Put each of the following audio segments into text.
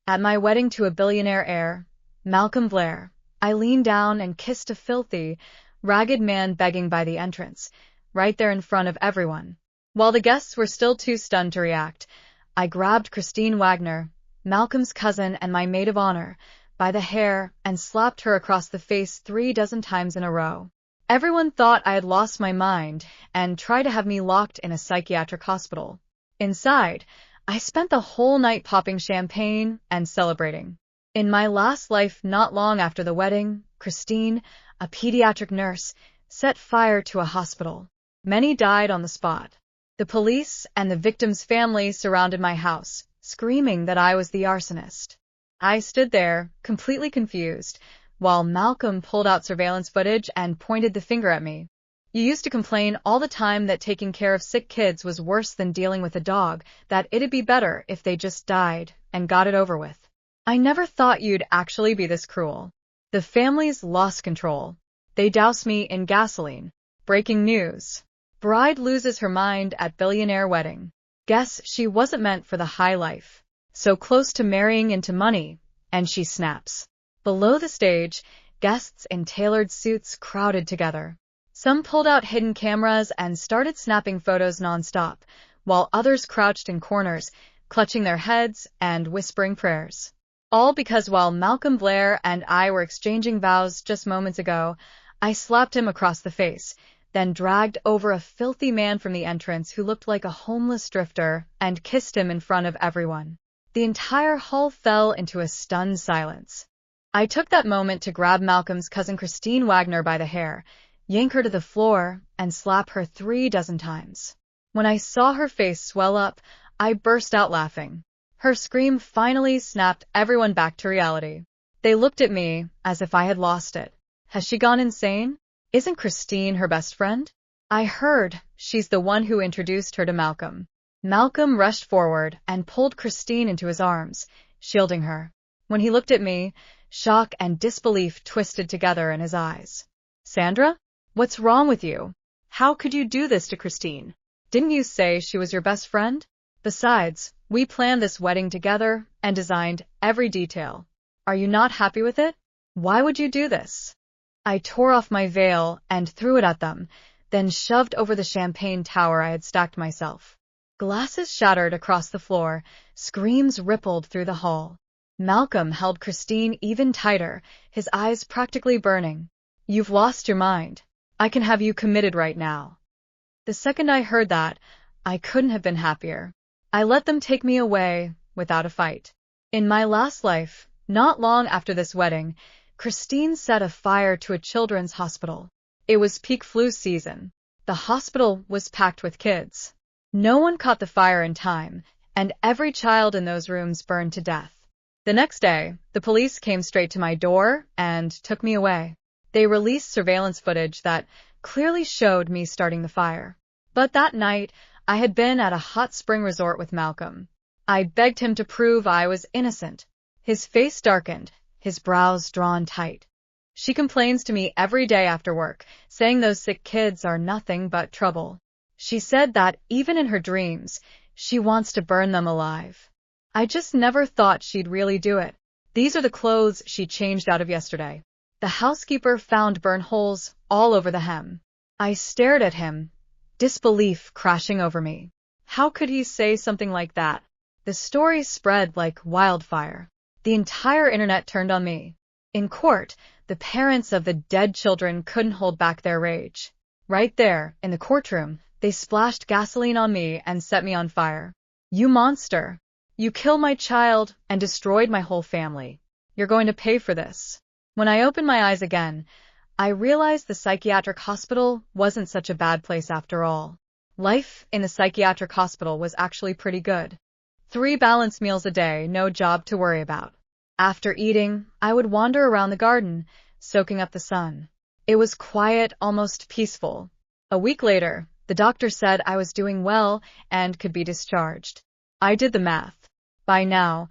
At my wedding to a billionaire heir, Malcolm Blair, I leaned down and kissed a filthy, ragged man begging by the entrance, right there in front of everyone. While the guests were still too stunned to react, I grabbed Christine Wagner, Malcolm's cousin and my maid of honor, by the hair and slapped her across the face 3 dozen times in a row. Everyone thought I had lost my mind and tried to have me locked in a psychiatric hospital. Inside, I spent the whole night popping champagne and celebrating. In my last life, not long after the wedding, Christine, a pediatric nurse, set fire to a hospital. Many died on the spot. The police and the victims' families surrounded my house, screaming that I was the arsonist. I stood there, completely confused, while Malcolm pulled out surveillance footage and pointed the finger at me. You used to complain all the time that taking care of sick kids was worse than dealing with a dog, that it'd be better if they just died and got it over with. I never thought you'd actually be this cruel. The families lost control. They doused me in gasoline. Breaking news. Bride loses her mind at billionaire wedding. Guess she wasn't meant for the high life. So close to marrying into money, and she snaps. Below the stage, guests in tailored suits crowded together. Some pulled out hidden cameras and started snapping photos nonstop, while others crouched in corners, clutching their heads and whispering prayers. All because while Malcolm Blair and I were exchanging vows just moments ago, I slapped him across the face, then dragged over a filthy man from the entrance who looked like a homeless drifter and kissed him in front of everyone. The entire hall fell into a stunned silence. I took that moment to grab Malcolm's cousin Christine Wagner by the hair, yank her to the floor, and slap her 3 dozen times. When I saw her face swell up, I burst out laughing. Her scream finally snapped everyone back to reality. They looked at me as if I had lost it. Has she gone insane? Isn't Christine her best friend? I heard she's the one who introduced her to Malcolm. Malcolm rushed forward and pulled Christine into his arms, shielding her. When he looked at me, shock and disbelief twisted together in his eyes. Sandra? What's wrong with you? How could you do this to Christine? Didn't you say she was your best friend? Besides, we planned this wedding together and designed every detail. Are you not happy with it? Why would you do this? I tore off my veil and threw it at them, then shoved over the champagne tower I had stacked myself. Glasses shattered across the floor, screams rippled through the hall. Malcolm held Christine even tighter, his eyes practically burning. You've lost your mind. I can have you committed right now. The second I heard that, I couldn't have been happier. I let them take me away without a fight. In my last life, not long after this wedding, Christine set a fire to a children's hospital. It was peak flu season. The hospital was packed with kids. No one caught the fire in time, and every child in those rooms burned to death. The next day, the police came straight to my door and took me away. They released surveillance footage that clearly showed me starting the fire. But that night, I had been at a hot spring resort with Malcolm. I begged him to prove I was innocent. His face darkened, his brows drawn tight. She complains to me every day after work, saying those sick kids are nothing but trouble. She said that even in her dreams, she wants to burn them alive. I just never thought she'd really do it. These are the clothes she changed out of yesterday. The housekeeper found burn holes all over the hem. I stared at him, disbelief crashing over me. How could he say something like that? The story spread like wildfire. The entire internet turned on me. In court, the parents of the dead children couldn't hold back their rage. Right there, in the courtroom, they splashed gasoline on me and set me on fire. You monster! You killed my child and destroyed my whole family. You're going to pay for this. When I opened my eyes again, I realized the psychiatric hospital wasn't such a bad place after all. Life in the psychiatric hospital was actually pretty good. 3 balanced meals a day, no job to worry about. After eating, I would wander around the garden, soaking up the sun. It was quiet, almost peaceful. A week later, the doctor said I was doing well and could be discharged. I did the math. By now,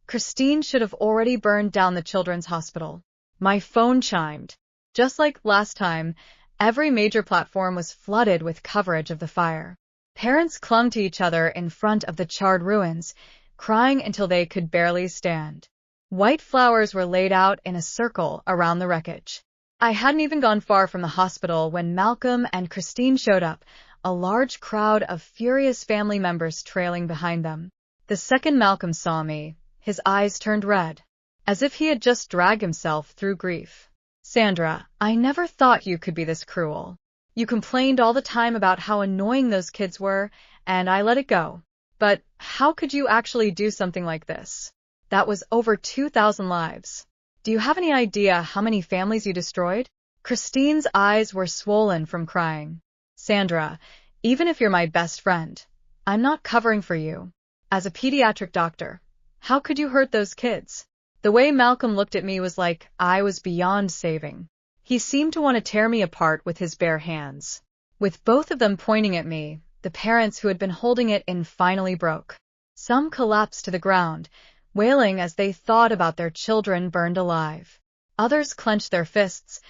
Christine should have already burned down the children's hospital. My phone chimed. Just like last time, every major platform was flooded with coverage of the fire. Parents clung to each other in front of the charred ruins, crying until they could barely stand. White flowers were laid out in a circle around the wreckage. I hadn't even gone far from the hospital when Malcolm and Christine showed up, a large crowd of furious family members trailing behind them. The second Malcolm saw me, his eyes turned red, as if he had just dragged himself through grief. Sandra, I never thought you could be this cruel. You complained all the time about how annoying those kids were, and I let it go. But how could you actually do something like this? That was over 2,000 lives. Do you have any idea how many families you destroyed? Christine's eyes were swollen from crying. Sandra, even if you're my best friend, I'm not covering for you. As a pediatric doctor, how could you hurt those kids? The way Malcolm looked at me was like I was beyond saving. He seemed to want to tear me apart with his bare hands. With both of them pointing at me, the parents who had been holding it in finally broke. Some collapsed to the ground, wailing as they thought about their children burned alive. Others clenched their fists,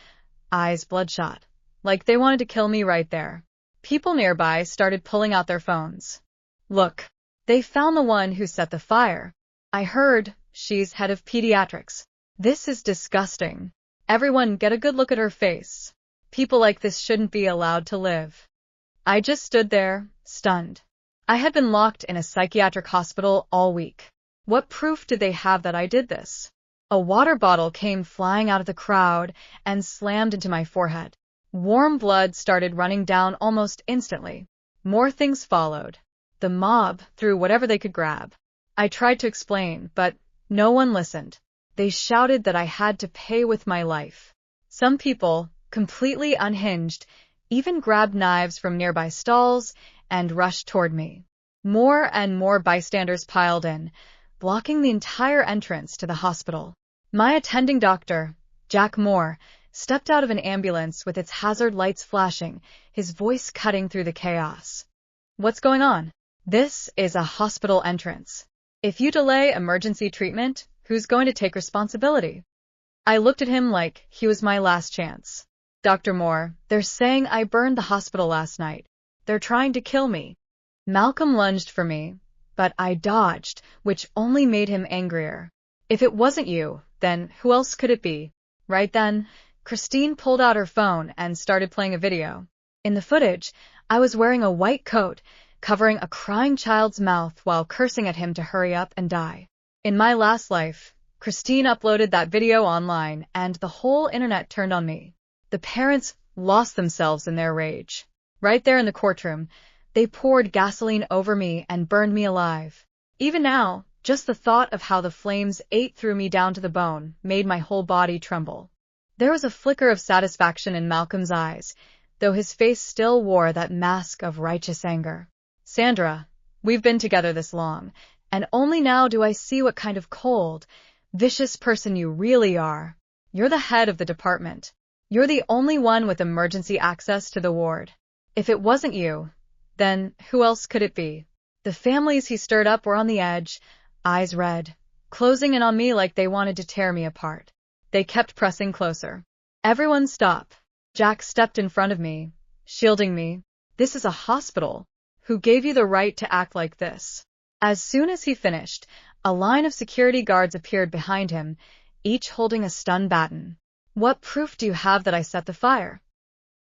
eyes bloodshot, like they wanted to kill me right there. People nearby started pulling out their phones. Look, they found the one who set the fire. I heard she's head of pediatrics. This is disgusting. Everyone get a good look at her face. People like this shouldn't be allowed to live. I just stood there, stunned. I had been locked in a psychiatric hospital all week. What proof did they have that I did this? A water bottle came flying out of the crowd and slammed into my forehead. Warm blood started running down almost instantly. More things followed. The mob threw whatever they could grab. I tried to explain, but no one listened. They shouted that I had to pay with my life. Some people, completely unhinged, even grabbed knives from nearby stalls and rushed toward me. More and more bystanders piled in, blocking the entire entrance to the hospital. My attending doctor, Jack Moore, stepped out of an ambulance with its hazard lights flashing, his voice cutting through the chaos. What's going on? This is a hospital entrance. If you delay emergency treatment, who's going to take responsibility? I looked at him like he was my last chance. Dr. Moore, they're saying I burned the hospital last night. They're trying to kill me. Malcolm lunged for me, but I dodged, which only made him angrier. If it wasn't you, then who else could it be? Right then, Christine pulled out her phone and started playing a video. In the footage, I was wearing a white coat, covering a crying child's mouth while cursing at him to hurry up and die. In my last life, Christine uploaded that video online and the whole internet turned on me. The parents lost themselves in their rage. Right there in the courtroom, they poured gasoline over me and burned me alive. Even now, just the thought of how the flames ate through me down to the bone made my whole body tremble. There was a flicker of satisfaction in Malcolm's eyes, though his face still wore that mask of righteous anger. Sandra, we've been together this long, and only now do I see what kind of cold, vicious person you really are. You're the head of the department. You're the only one with emergency access to the ward. If it wasn't you, then who else could it be? The families he stirred up were on the edge, eyes red, closing in on me like they wanted to tear me apart. They kept pressing closer. Everyone stop. Jack stepped in front of me, shielding me. This is a hospital. Who gave you the right to act like this? As soon as he finished, a line of security guards appeared behind him, each holding a stun baton. What proof do you have that I set the fire?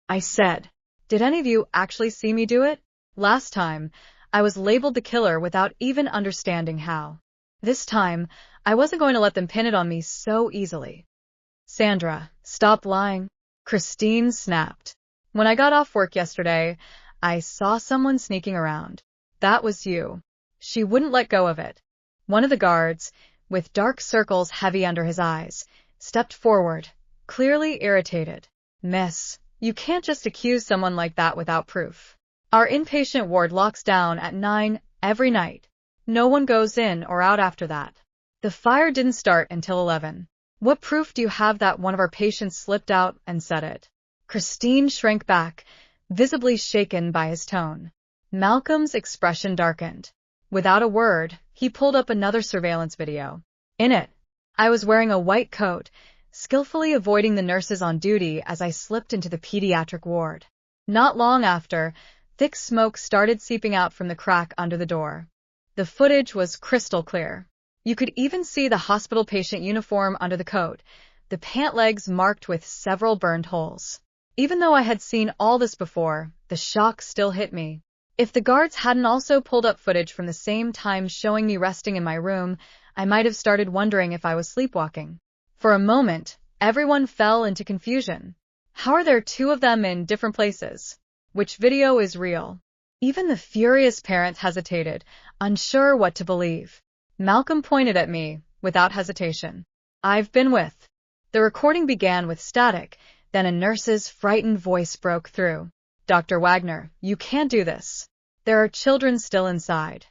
I said. Did any of you actually see me do it? Last time, I was labeled the killer without even understanding how. This time, I wasn't going to let them pin it on me so easily. Sandra, stop lying. Christine snapped. When I got off work yesterday, I saw someone sneaking around. That was you. She wouldn't let go of it. One of the guards, with dark circles heavy under his eyes, stepped forward, clearly irritated. Miss, you can't just accuse someone like that without proof. Our inpatient ward locks down at 9 every night. No one goes in or out after that. The fire didn't start until 11. What proof do you have that one of our patients slipped out and set it? Christine shrank back, visibly shaken by his tone. Malcolm's expression darkened. Without a word, he pulled up another surveillance video. In it, I was wearing a white coat, skillfully avoiding the nurses on duty as I slipped into the pediatric ward. Not long after, thick smoke started seeping out from the crack under the door. The footage was crystal clear. You could even see the hospital patient uniform under the coat, the pant legs marked with several burned holes. Even though I had seen all this before, the shock still hit me. If the guards hadn't also pulled up footage from the same time showing me resting in my room, I might have started wondering if I was sleepwalking. For a moment, everyone fell into confusion. How are there two of them in different places? Which video is real? Even the furious parents hesitated, unsure what to believe. Malcolm pointed at me, without hesitation. I've been with. The recording began with static, then a nurse's frightened voice broke through. Dr. Wagner, you can't do this. There are children still inside.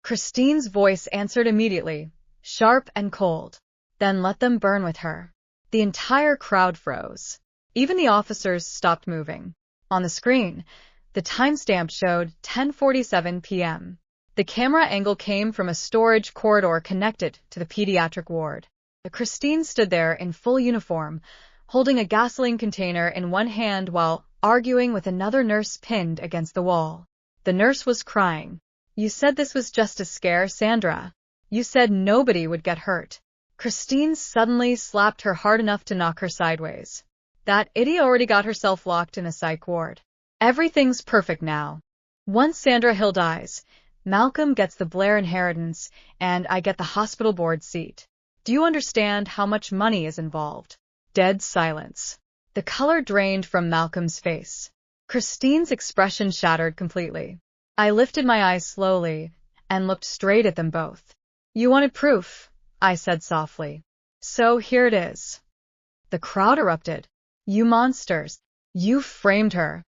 Christine's voice answered immediately, sharp and cold. Then let them burn with her. The entire crowd froze. Even the officers stopped moving. On the screen, the timestamp showed 10:47 p.m. The camera angle came from a storage corridor connected to the pediatric ward. Christine stood there in full uniform, holding a gasoline container in one hand while arguing with another nurse pinned against the wall. The nurse was crying. You said this was just a scare, Sandra. You said nobody would get hurt. Christine suddenly slapped her hard enough to knock her sideways. That idiot already got herself locked in a psych ward. Everything's perfect now. Once Sandra Hill dies, Malcolm gets the Blair inheritance, and I get the hospital board seat. Do you understand how much money is involved? Dead silence. The color drained from Malcolm's face. Christine's expression shattered completely. I lifted my eyes slowly and looked straight at them both. You wanted proof, I said softly. So here it is. The crowd erupted. You monsters. You framed her.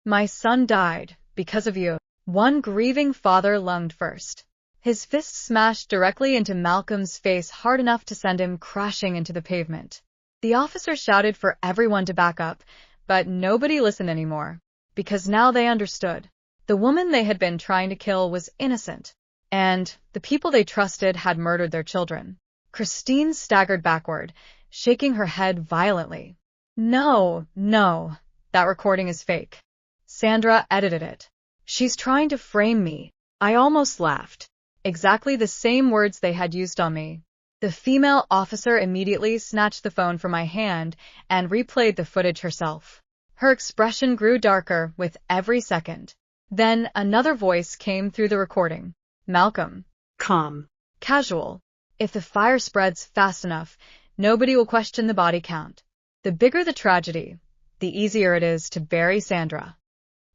My son died because of you. One grieving father lunged first. His fist smashed directly into Malcolm's face hard enough to send him crashing into the pavement. The officer shouted for everyone to back up, but nobody listened anymore, because now they understood. The woman they had been trying to kill was innocent, and the people they trusted had murdered their children. Christine staggered backward, shaking her head violently. No, that recording is fake. Sandra edited it. She's trying to frame me. I almost laughed. Exactly the same words they had used on me. The female officer immediately snatched the phone from my hand and replayed the footage herself. Her expression grew darker with every second. Then another voice came through the recording. Malcolm. Calm. Casual. If the fire spreads fast enough, nobody will question the body count. The bigger the tragedy, the easier it is to bury Sandra.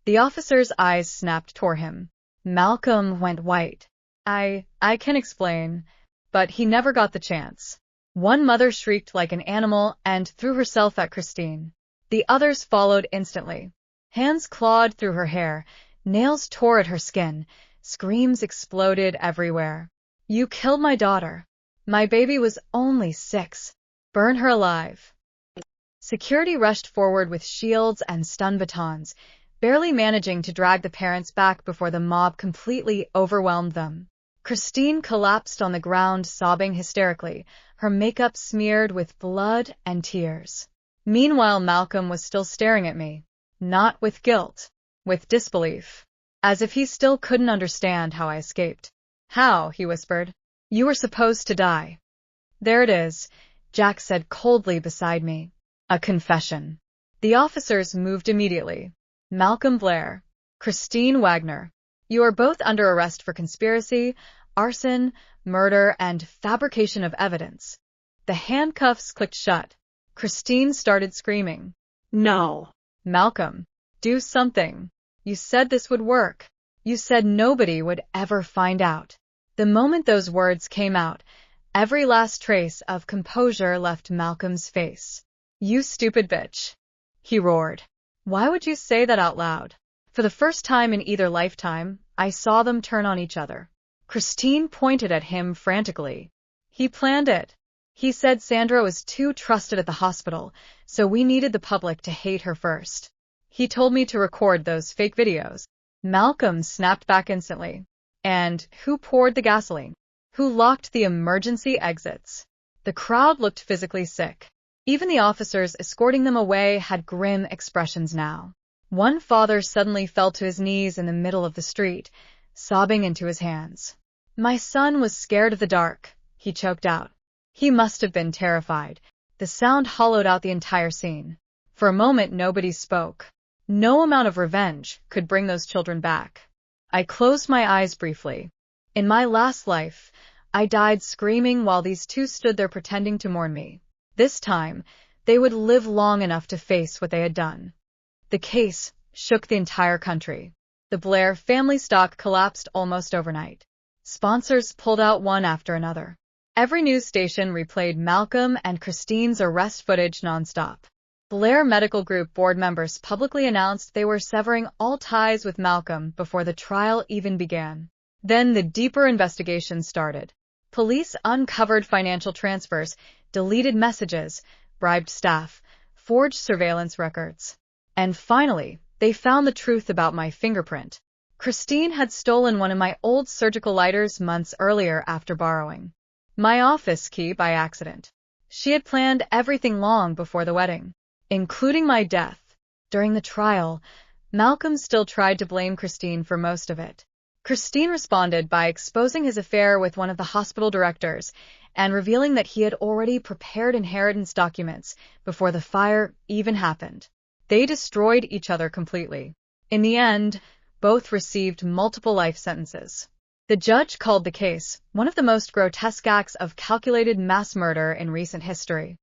The officer's eyes snapped toward him. Malcolm went white. I can explain, but he never got the chance. One mother shrieked like an animal and threw herself at Christine. The others followed instantly. Hands clawed through her hair, nails tore at her skin, screams exploded everywhere. You killed my daughter. My baby was only 6. Burn her alive. Security rushed forward with shields and stun batons, barely managing to drag the parents back before the mob completely overwhelmed them. Christine collapsed on the ground, sobbing hysterically, her makeup smeared with blood and tears. Meanwhile, Malcolm was still staring at me, not with guilt, with disbelief, as if he still couldn't understand how I escaped. How? He whispered. You were supposed to die. There it is, Jack said coldly beside me. A confession. The officers moved immediately. Malcolm Blair, Christine Wagner. You are both under arrest for conspiracy, arson, murder, and fabrication of evidence. The handcuffs clicked shut. Christine started screaming. No. Malcolm, do something. You said this would work. You said nobody would ever find out. The moment those words came out, every last trace of composure left Malcolm's face. You stupid bitch, he roared. Why would you say that out loud? For the first time in either lifetime, I saw them turn on each other. Christine pointed at him frantically. He planned it. He said Sandra was too trusted at the hospital, so we needed the public to hate her first. He told me to record those fake videos. Malcolm snapped back instantly. And who poured the gasoline? Who locked the emergency exits? The crowd looked physically sick. Even the officers escorting them away had grim expressions now. One father suddenly fell to his knees in the middle of the street, sobbing into his hands. My son was scared of the dark, he choked out. He must have been terrified. The sound hollowed out the entire scene. For a moment nobody spoke. No amount of revenge could bring those children back. I closed my eyes briefly. In my last life, I died screaming while these two stood there pretending to mourn me. This time, they would live long enough to face what they had done. The case shook the entire country. The Blair family stock collapsed almost overnight. Sponsors pulled out one after another. Every news station replayed Malcolm and Christine's arrest footage nonstop. Blair Medical Group board members publicly announced they were severing all ties with Malcolm before the trial even began. Then the deeper investigation started. Police uncovered financial transfers, deleted messages, bribed staff, forged surveillance records. And finally, they found the truth about my fingerprint. Christine had stolen one of my old surgical lighters months earlier after borrowing my office key by accident. She had planned everything long before the wedding, including my death. During the trial, Malcolm still tried to blame Christine for most of it. Christine responded by exposing his affair with one of the hospital directors and revealing that he had already prepared inheritance documents before the fire even happened. They destroyed each other completely. In the end, both received multiple life sentences. The judge called the case one of the most grotesque acts of calculated mass murder in recent history.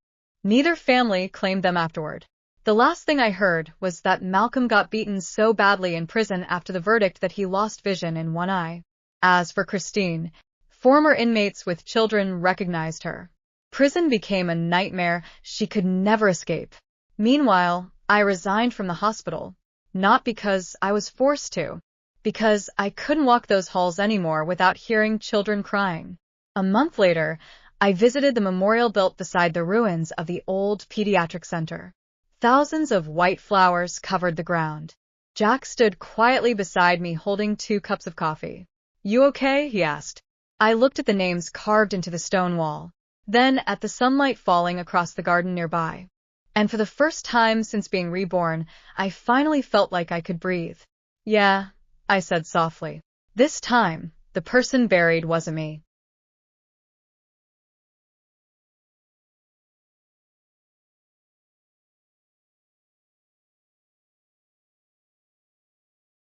Neither family claimed them afterward. The last thing I heard was that Malcolm got beaten so badly in prison after the verdict that he lost vision in one eye. As for Christine, former inmates with children recognized her. Prison became a nightmare she could never escape. Meanwhile, I resigned from the hospital. Not because I was forced to, because I couldn't walk those halls anymore without hearing children crying. A month later, I visited the memorial built beside the ruins of the old pediatric center. Thousands of white flowers covered the ground. Jack stood quietly beside me holding 2 cups of coffee. "You okay?" he asked. I looked at the names carved into the stone wall, then at the sunlight falling across the garden nearby. And for the first time since being reborn, I finally felt like I could breathe. "Yeah," I said softly. This time, the person buried wasn't me.